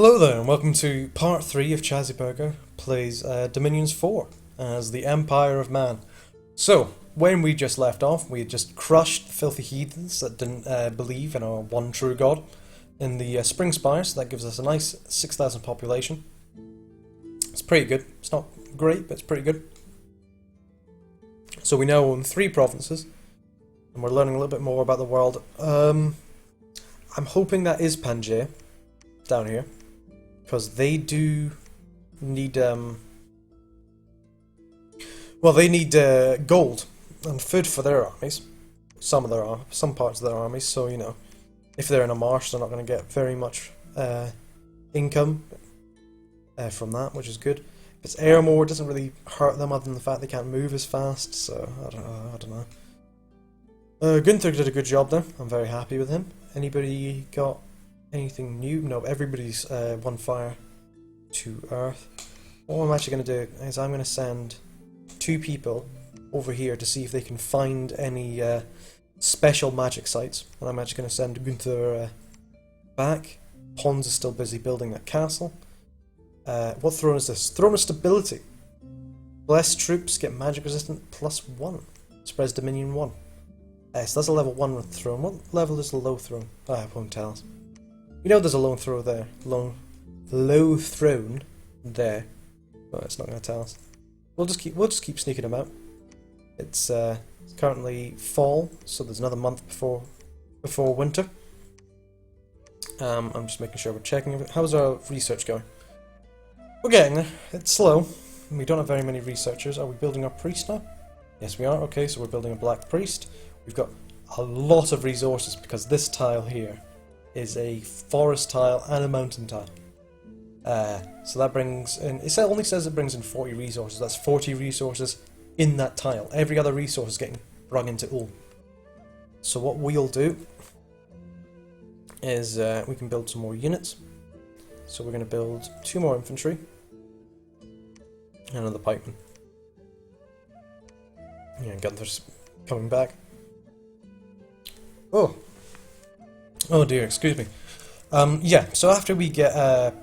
Hello there, and welcome to part 3 of ChazzyBurger plays Dominions 4 as the Empire of Man. So, when we just left off, we had just crushed the filthy heathens that didn't believe in our one true god in the Spring Spire, so that gives us a nice 6,000 population. It's pretty good. It's not great, but it's pretty good. So we now own 3 provinces, and we're learning a little bit more about the world. I'm hoping that is Pangaea down here, because they do need they need gold and food for their armies. Some parts of their armies. So you know, if they're in a marsh, they're not going to get very much income from that, which is good. If it's Airmore, it doesn't really hurt them other than the fact they can't move as fast. So I don't know. Gunther did a good job there. I'm very happy with him. Anybody got anything new? No, everybody's won fire to Earth. What I'm actually going to do is I'm going to send 2 people over here to see if they can find any special magic sites. And I'm actually going to send Gunther back. Pons is still busy building that castle. What throne is this? Throne of Stability. Blessed troops get magic resistant +1. Spreads Dominion 1. So that's a level 1 with throne. What level is the low throne? It won't tell us. You know there's a low throne there. Low throne there. But it's not going to tell us. We'll just keep sneaking them out. It's currently fall, so there's another month before winter. I'm just making sure we're checking it. How's our research going? We're getting there. It's slow. We don't have very many researchers. Are we building our priest now? Yes, we are. Okay, so we're building a black priest. We've got a lot of resources because this tile here is a forest tile and a mountain tile. So that brings in, it only says it brings in 40 resources. That's 40 resources in that tile. Every other resource is getting brought into Ul. So what we'll do is we can build some more units. So we're going to build 2 more infantry and another pikeman. Yeah, Gunther's coming back. Oh dear, excuse me. Yeah, so after we get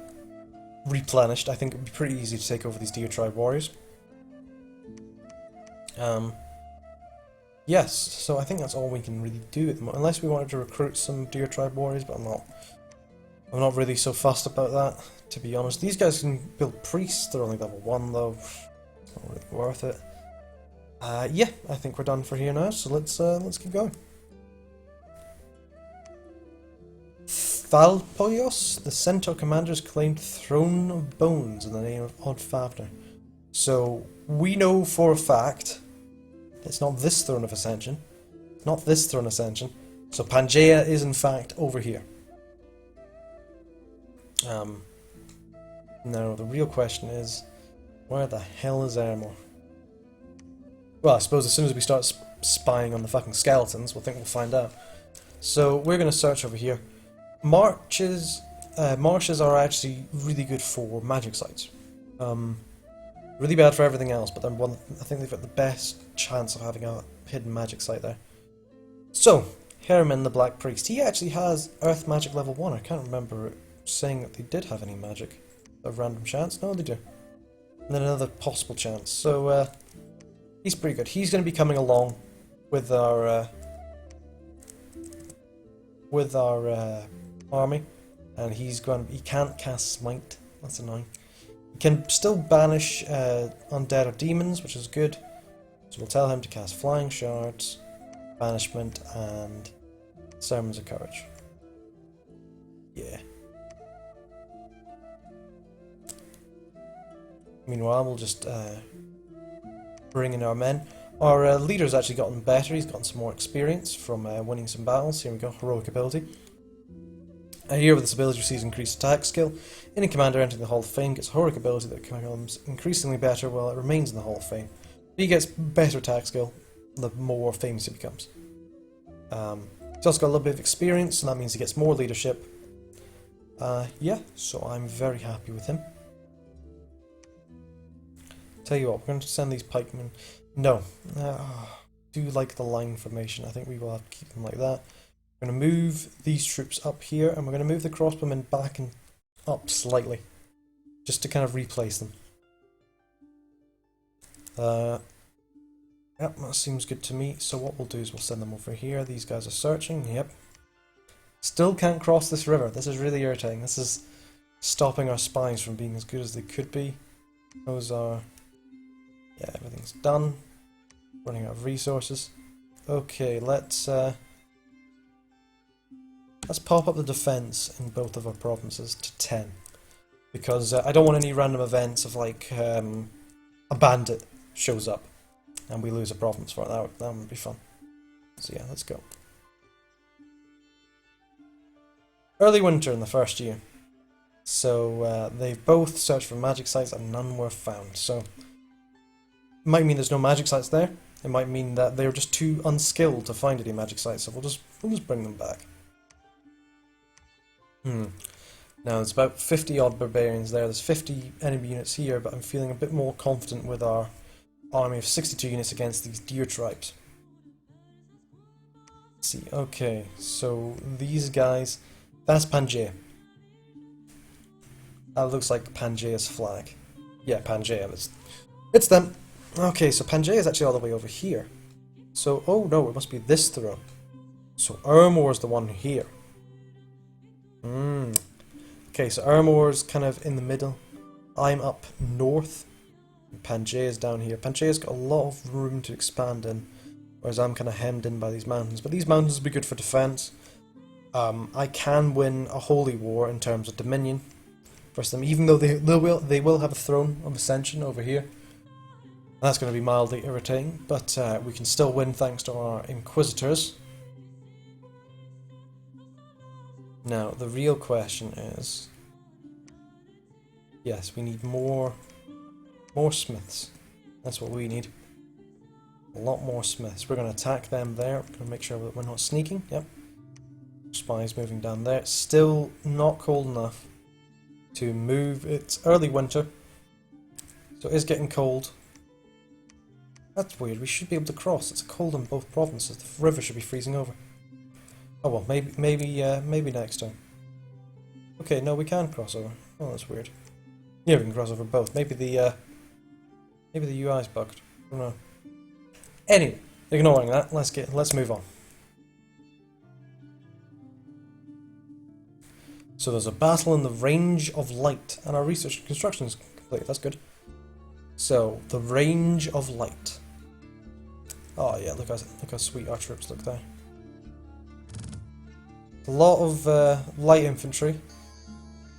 replenished, I think it would be pretty easy to take over these Deer Tribe warriors. Yes, so I think that's all we can really do at the moment, unless we wanted to recruit some Deer Tribe warriors, but I'm not really so fussed about that, to be honest. These guys can build priests, they're only level 1 though. It's not really worth it. Yeah, I think we're done for here now, so let's keep going. Thalpoios, the Centaur commanders claimed Throne of Bones in the name of Odfafner. So we know for a fact it's not this Throne of Ascension. Not this Throne of Ascension. So Pangaea is in fact over here. Now the real question is, where the hell is Airmore? Well, I suppose as soon as we start spying on the fucking skeletons, we'll find out. So we're going to search over here. Marshes are actually really good for magic sites. Really bad for everything else, but I think they've got the best chance of having a hidden magic site there. So, Herman the Black Priest. He actually has Earth Magic level 1. I can't remember saying that they did have any magic. A random chance? No, they do. And then another possible chance. So, he's pretty good. He's going to be coming along with our army, and he can't cast Smite. That's annoying. He can still banish undead or demons, which is good. So we'll tell him to cast Flying Shards, Banishment, and Sermons of Courage. Yeah. Meanwhile, we'll just bring in our men. Our leader's actually gotten better. He's gotten some more experience from winning some battles. Here we go, heroic ability. A hero with this ability receives increased attack skill. Any commander entering the Hall of Fame gets a heroic ability that becomes increasingly better while it remains in the Hall of Fame. He gets better attack skill the more famous he becomes. He's also got a little bit of experience, and that means he gets more leadership. Yeah, so I'm very happy with him. Tell you what, we're going to send these pikemen. No, do like the line formation. I think we will have to keep them like that. We're going to move these troops up here, and we're going to move the crossbowmen back up slightly, just to kind of replace them. Yep, that seems good to me. So what we'll do is we'll send them over here. These guys are searching. Yep. Still can't cross this river. This is really irritating. This is stopping our spies from being as good as they could be. Those are... yeah, everything's done. Running out of resources. Okay, let's pop up the defense in both of our provinces to 10. Because I don't want any random events of like a bandit shows up and we lose a province for it. That would be fun. So yeah, let's go. Early winter in the first year. So they've both searched for magic sites and none were found. So it might mean there's no magic sites there. It might mean that they're just too unskilled to find any magic sites. So we'll just bring them back. Now there's about 50 odd barbarians there. There's 50 enemy units here, but I'm feeling a bit more confident with our army of 62 units against these deer tribes. Let's see, okay, so these guys, that's Pangaea. That looks like Pangaea's flag. Yeah, Pangaea, it's them. Okay, so Pangaea is actually all the way over here. So, oh no, it must be this throne. So Ermor's the one here. Okay, so Ermor's kind of in the middle. I'm up north. Pangaea's down here. Pangaea's got a lot of room to expand in, whereas I'm kind of hemmed in by these mountains. But these mountains will be good for defense. I can win a holy war in terms of dominion versus them, even though they will have a Throne of Ascension over here. That's going to be mildly irritating, but we can still win thanks to our Inquisitors. Now, the real question is... yes, we need more smiths. That's what we need. A lot more smiths. We're going to attack them there. We're going to make sure that we're not sneaking. Yep. Spies moving down there. Still not cold enough to move. It's early winter, so it is getting cold. That's weird. We should be able to cross. It's cold in both provinces. The river should be freezing over. Oh well, maybe next time. Okay, no, we can cross over. Oh, that's weird. Yeah, we can cross over both. Maybe the UI's bugged. I don't know. Anyway, ignoring that, let's move on. So there's a battle in the Range of Light, and our research and construction is complete. That's good. So the Range of Light. Oh yeah, look how sweet our troops look there. A lot of light infantry.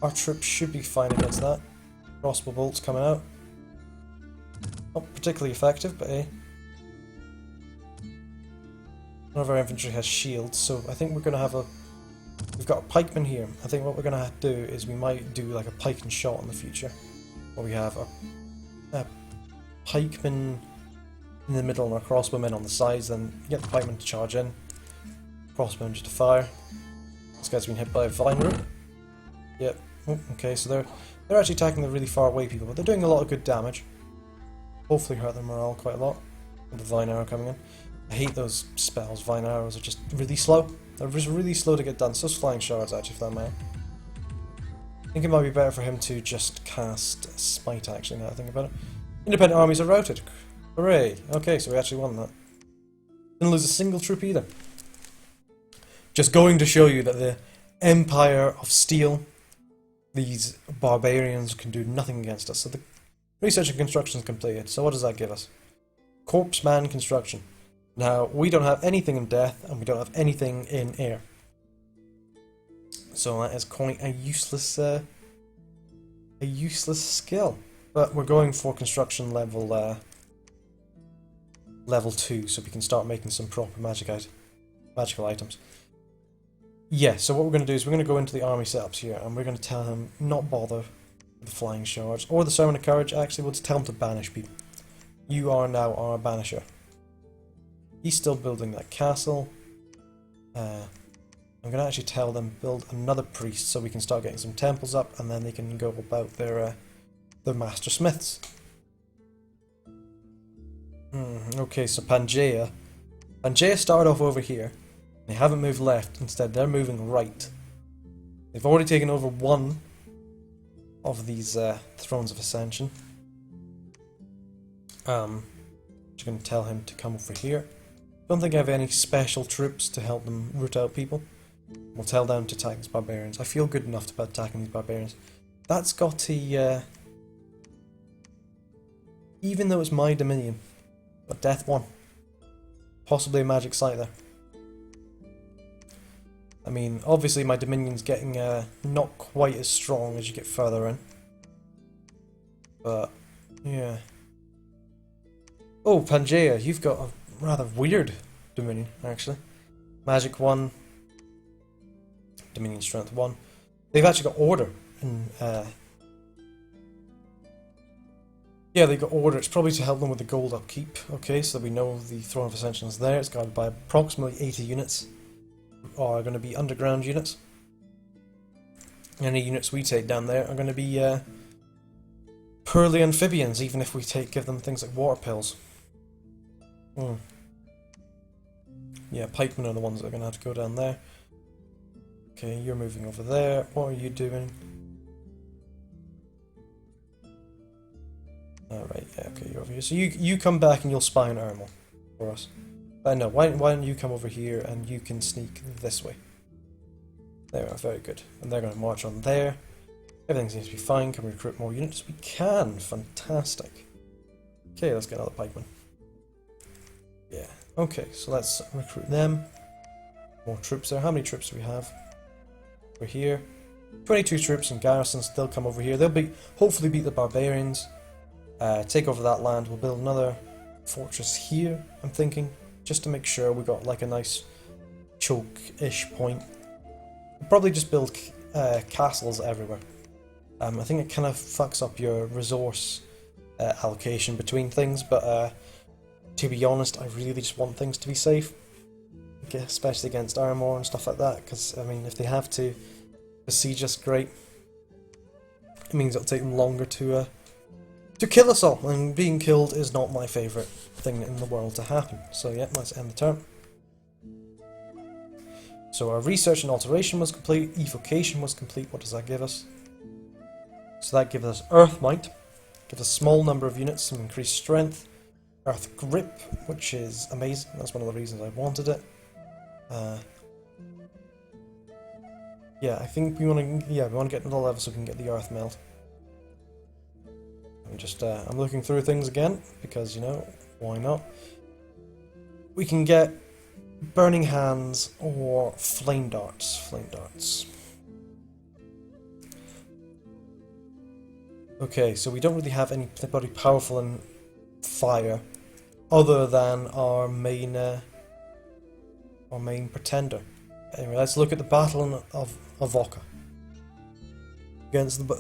Our troops should be fine against that. Crossbow bolts coming out. Not particularly effective, but hey. None of our infantry has shields, so I think we're going to have a... we've got a pikeman here. I think what we're going to do is we might do like a pike and shot in the future. Where we have a pikeman in the middle and our crossbowmen on the sides, then get the pikeman to charge in. Crossbowmen just to fire. This guy's been hit by a vine root. Yep. Oh, okay, so they're actually attacking the really far away people, but they're doing a lot of good damage. Hopefully hurt their morale quite a lot. With the vine arrow coming in. I hate those spells. Vine arrows are just really slow. They're just really slow to get done. So is flying shards actually for that matter. I think it might be better for him to just cast Smite actually now that I think about it. Independent armies are routed. Hooray! Okay, so we actually won that. Didn't lose a single troop either. Just going to show you that the Empire of Steel, these barbarians can do nothing against us. So the research and construction is completed. So what does that give us? Corpse Man construction. Now, we don't have anything in death, and we don't have anything in air. So that is quite a useless skill. But we're going for construction level 2, so we can start making some proper magical items. Yeah, so what we're going to do is we're going to go into the army setups here, and we're going to tell him not bother with the flying shards, or the sermon of courage. Actually, we'll just tell him to banish people. You are now our banisher. He's still building that castle. I'm going to actually tell them build another priest so we can start getting some temples up, and then they can go about their master smiths. Okay, so Pangaea started off over here. They haven't moved left, instead they're moving right. They've already taken over one of these Thrones of Ascension. Just going to tell him to come over here. Don't think I have any special troops to help them root out people. We'll tell them to attack these barbarians. I feel good enough about attacking these barbarians. That's got a... even though it's my dominion, but death 1. Possibly a magic sight there. I mean, obviously my dominion's getting not quite as strong as you get further in. But, yeah. Oh, Pangaea, you've got a rather weird dominion, actually. Magic 1. Dominion strength 1. They've actually got order. And, yeah, they've got order. It's probably to help them with the gold upkeep. Okay, so we know the Throne of Ascension is there. It's guarded by approximately 80 units. Are going to be underground units. Any units we take down there are going to be pearly amphibians, even if we give them things like water pills. Yeah, pikemen are the ones that are going to have to go down there. Okay, you're moving over there. What are you doing? Alright, yeah, okay, you're over here. So you come back and you'll spy on Ermal for us. No, why don't you come over here and you can sneak this way. There we are, very good. And they're going to march on there. Everything seems to be fine. Can we recruit more units? We can! Fantastic. Okay, let's get another pikeman. Yeah, okay, so let's recruit them. More troops there. How many troops do we have? We're here. 22 troops and garrisons. They'll come over here. They'll hopefully beat the barbarians. Take over that land. We'll build another fortress here, I'm thinking. Just to make sure we got like a nice choke-ish point. We'll probably just build castles everywhere. I think it kind of fucks up your resource allocation between things, but to be honest, I really just want things to be safe. Especially against Armor and stuff like that, because, I mean, if they have to besiege us, great. It means it'll take them longer to kill us all, and being killed is not my favourite thing in the world to happen. So yeah, let's end the turn. So our research and alteration was complete, evocation was complete. What does that give us? So that gives us Earth Might, gives us a small number of units, some increased strength, Earth Grip, which is amazing. That's one of the reasons I wanted it. Yeah, I think we want to get to the level so we can get the Earth Melt. I'm looking through things again, because, you know, why not? We can get Burning Hands or Flame Darts. Flame Darts. Okay, so we don't really have anybody powerful in fire, other than our main pretender. Anyway, let's look at the Battle of Avoca.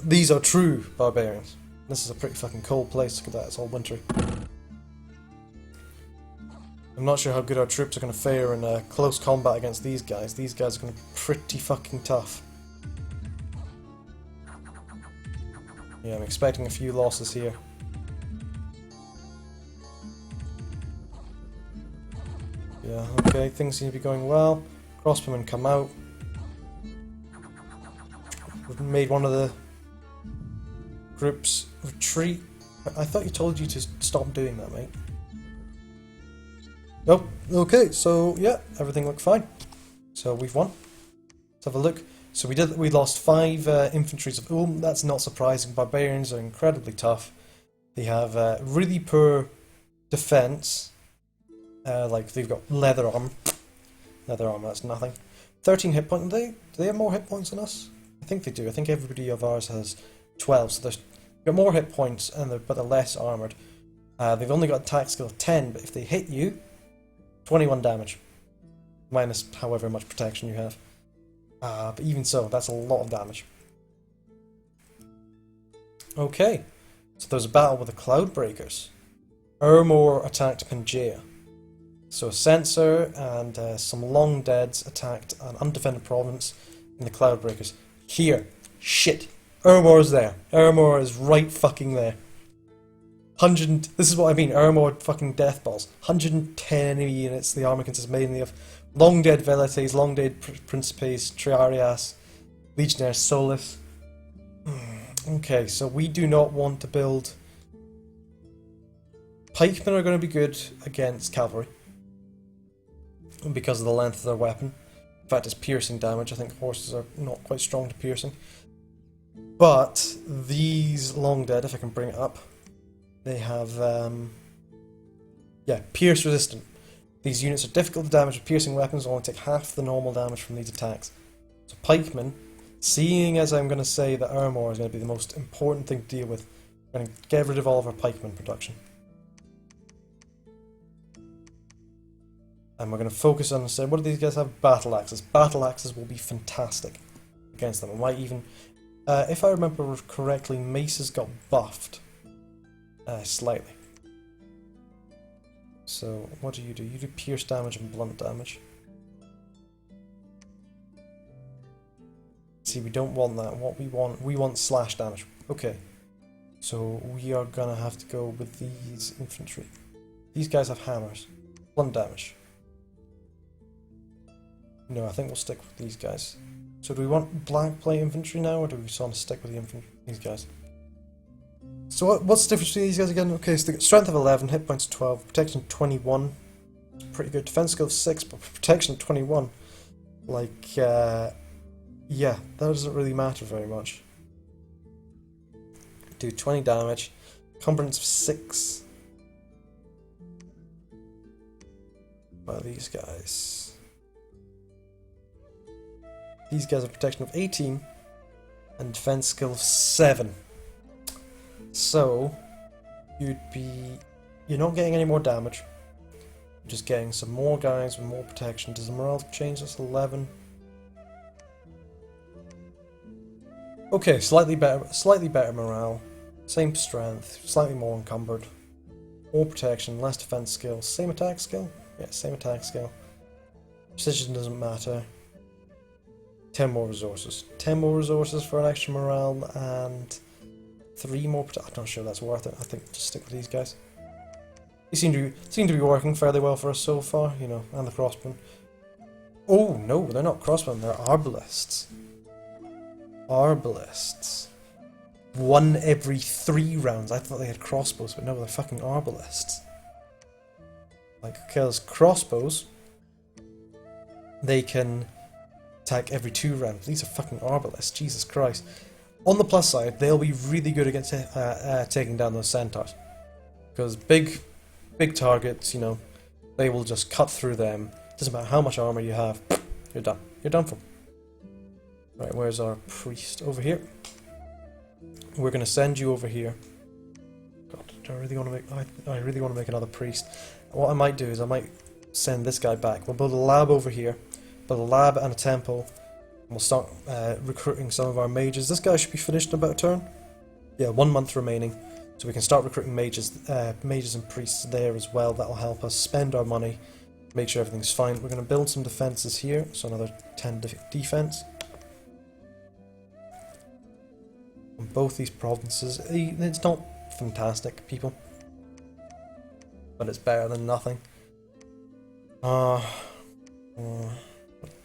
These are true barbarians. This is a pretty fucking cold place, look at that, it's all wintry. I'm not sure how good our troops are going to fare in close combat against these guys. These guys are going to be pretty fucking tough. Yeah, I'm expecting a few losses here. Yeah, okay, things seem to be going well. Crossbowmen come out. We've made one of the groups retreat. I thought you told you to stop doing that, mate. Nope. Okay, so yeah, everything looked fine. So we've won. Let's have a look. So we lost 5 infantries of Ulm. That's not surprising. Barbarians are incredibly tough. They have really poor defense. Like they've got leather armor. Leather armor, that's nothing. 13 hit points. Do they have more hit points than us? I think they do. I think everybody of ours has 12, so they've got more hit points, but they're less armoured. They've only got attack skill 10, but if they hit you, 21 damage. Minus however much protection you have. But even so, that's a lot of damage. Okay, so there's a battle with the Cloudbreakers. Ermor attacked Pangaea. So a Censor and some Long Deads attacked an undefended province in the Cloudbreakers. Here. Shit. Ermor's there. Ermor is right fucking there. This is what I mean, Ermor fucking death balls. 110 enemy units, the army consists mainly of Long Dead Velites, Long Dead Principes, Triarias, Legionnaires Solus. Okay, so we do not want to build... Pikemen are going to be good against cavalry, because of the length of their weapon. In fact, it's piercing damage. I think horses are not quite strong to piercing. But these long dead, if I can bring it up, they have, yeah, pierce resistant. These units are difficult to damage with piercing weapons, only take half the normal damage from these attacks. So pikemen, seeing as I'm going to say that armor is going to be the most important thing to deal with, we're going to get rid of all of our pikemen production. And we're going to focus on, say, what do these guys have? Battle axes. Battle axes will be fantastic against them. It might even, if I remember correctly, maces got buffed slightly. So, what do? You do pierce damage and blunt damage. See, we don't want that. What we want slash damage. Okay. So, we are going to have to go with these infantry. These guys have hammers. Blunt damage. No, I think we'll stick with these guys. So do we want black plate infantry now, or do we just want to stick with the infantry, these guys? So what's the difference between these guys again? Okay, so they got strength of 11, hit points 12, protection 21. Pretty good. Defense skill 6, but protection 21. Like, yeah, that doesn't really matter very much. Do 20 damage. Encumbrance of 6. By these guys. These guys have protection of 18 and defense skill of 7. So you're not getting any more damage. You're just getting some more guys with more protection. Does the morale change? That's 11. Okay, slightly better morale. Same strength, slightly more encumbered. More protection, less defense skill. Same attack skill? Yeah, same attack skill. Precision doesn't matter. 10 more resources. 10 more resources for an extra morale and 3 more. I'm not sure that's worth it. I think just stick with these guys. They seem to be working fairly well for us so far, you know, and the crossbowmen. Oh no, they're not crossbowmen, they're arbalists. Arbalists. 1 every 3 rounds. I thought they had crossbows, but no, they're fucking arbalists. Like, okay, those crossbows, they can attack every 2 rounds. These are fucking arbalists, Jesus Christ. On the plus side, they'll be really good against taking down those centaurs. Because big targets, you know, they will just cut through them. Doesn't matter how much armor you have, you're done. You're done for. Right, where's our priest? Over here. We're gonna send you over here. God, do I really want to make? I really want to make another priest. What I might do is I might send this guy back. We'll build a lab over here. Build a lab and a temple. And we'll start recruiting some of our mages. This guy should be finished in about a turn. Yeah, 1 month remaining. So we can start recruiting mages and priests there as well. That'll help us spend our money, make sure everything's fine. We're going to build some defences here. So another 10 defence. On both these provinces. It's not fantastic, people. But it's better than nothing. What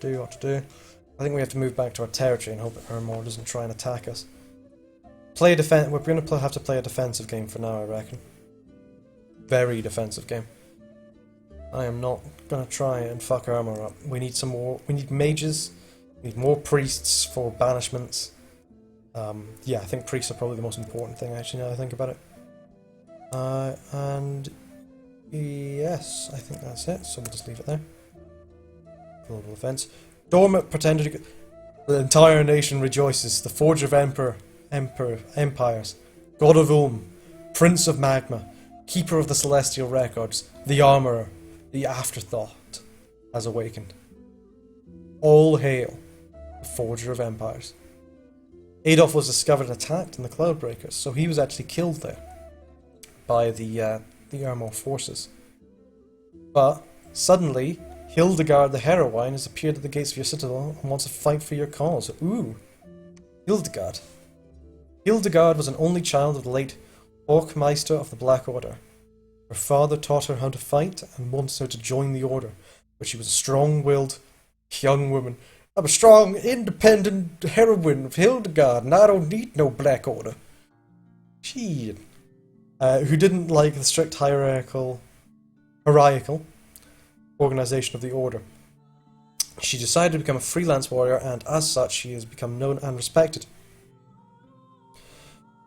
to do? I think we have to move back to our territory and hope that Ermor doesn't try and attack us. We're going to have to play a defensive game for now, I reckon. Very defensive game. I am not going to try and fuck Ermor up. We need some more. We need mages. We need more priests for banishments. Yeah, I think priests are probably the most important thing, actually, now I think about it. And yes, I think that's it, so we'll just leave it there. Global events. Dormant pretended to... The entire nation rejoices. The Forger of Empires. God of Ulm. Prince of Magma. Keeper of the Celestial Records. The Armourer. The Afterthought has awakened. All hail the Forger of Empires. Adolf was discovered and attacked in the Cloudbreakers, so he was actually killed there by the Ermor forces. But suddenly, Hildegard the Heroine has appeared at the gates of your citadel and wants to fight for your cause. Ooh, Hildegard. Hildegard was an only child of the late Orkmeister of the Black Order. Her father taught her how to fight and wanted her to join the order, but she was a strong-willed young woman I'm a strong, independent heroine of Hildegard, and I don't need no Black Order. She, who didn't like the strict hierarchical organization of the Order. She decided to become a freelance warrior, and as such, she has become known and respected.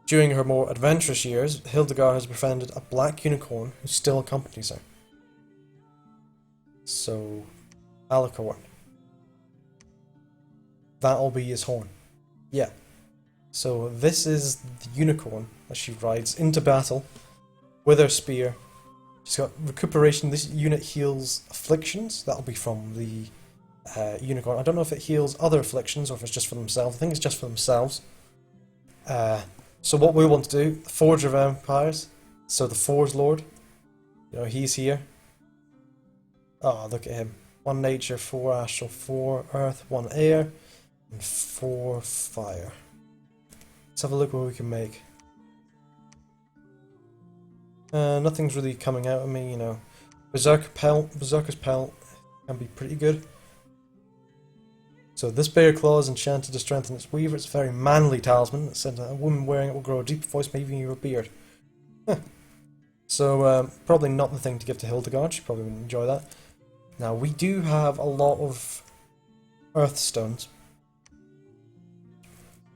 During her more adventurous years, Hildegard has befriended a black unicorn who still accompanies her. So, Alicorn. That'll be his horn. Yeah. So this is the unicorn that she rides into battle with her spear. She's got recuperation. This unit heals afflictions. That'll be from the unicorn. I don't know if it heals other afflictions or if it's just for themselves. I think it's just for themselves. So what we want to do, the Forger of Empires. So the Forge Lord. You know, he's here. Oh, look at him. 1 nature, 4 astral, 4 earth, 1 air, and 4 fire. Let's have a look what we can make. Nothing's really coming out of me, you know. Berserker's Pelt can be pretty good. So this bear claw is enchanted to strengthen its weaver. It's a very manly talisman. It said a woman wearing it will grow a deep voice, maybe even your beard. So probably not the thing to give to Hildegard. She probably wouldn't enjoy that. Now we do have a lot of earth stones.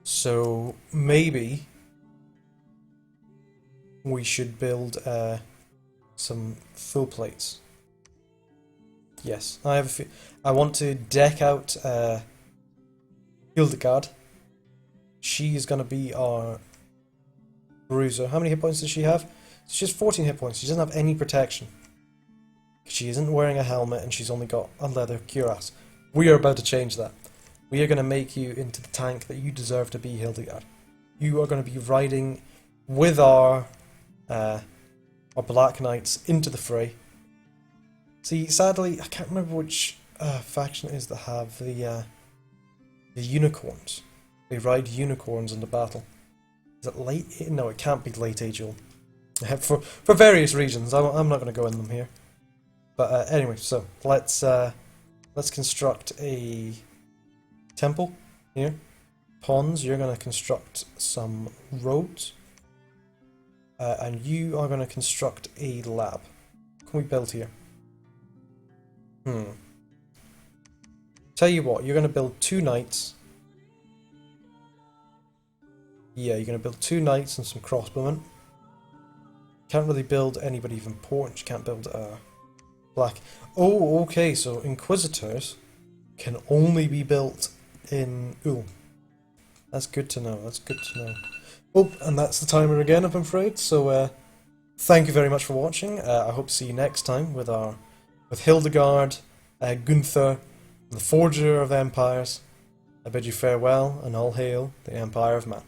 So maybe we should build some full plates. Yes, I want to deck out Hildegard. She is going to be our bruiser. How many hit points does she have? She has 14 hit points. She doesn't have any protection. She isn't wearing a helmet and she's only got a leather cuirass. We are about to change that. We are going to make you into the tank that you deserve to be, Hildegard. You are going to be riding with our Black Knights into the fray. See, sadly, I can't remember which faction it is that have the unicorns. They ride unicorns into battle. Is it late? No, it can't be late age old. For various reasons. I'm not going to go in them here. But anyway, so let's construct a temple here. Pawns, you're going to construct some roads. And you are going to construct a lab. What can we build here? Tell you what, you're going to build 2 knights. Yeah, you're going to build 2 knights and some crossbowmen. Can't really build anybody of importance. You can't build black. Oh, okay, so Inquisitors can only be built in Ulm. That's good to know, that's good to know. Oh, and that's the timer again, I'm afraid. So, thank you very much for watching. I hope to see you next time with Hildegard, Gunther, the Forger of Empires. I bid you farewell, and all hail the Empire of Man.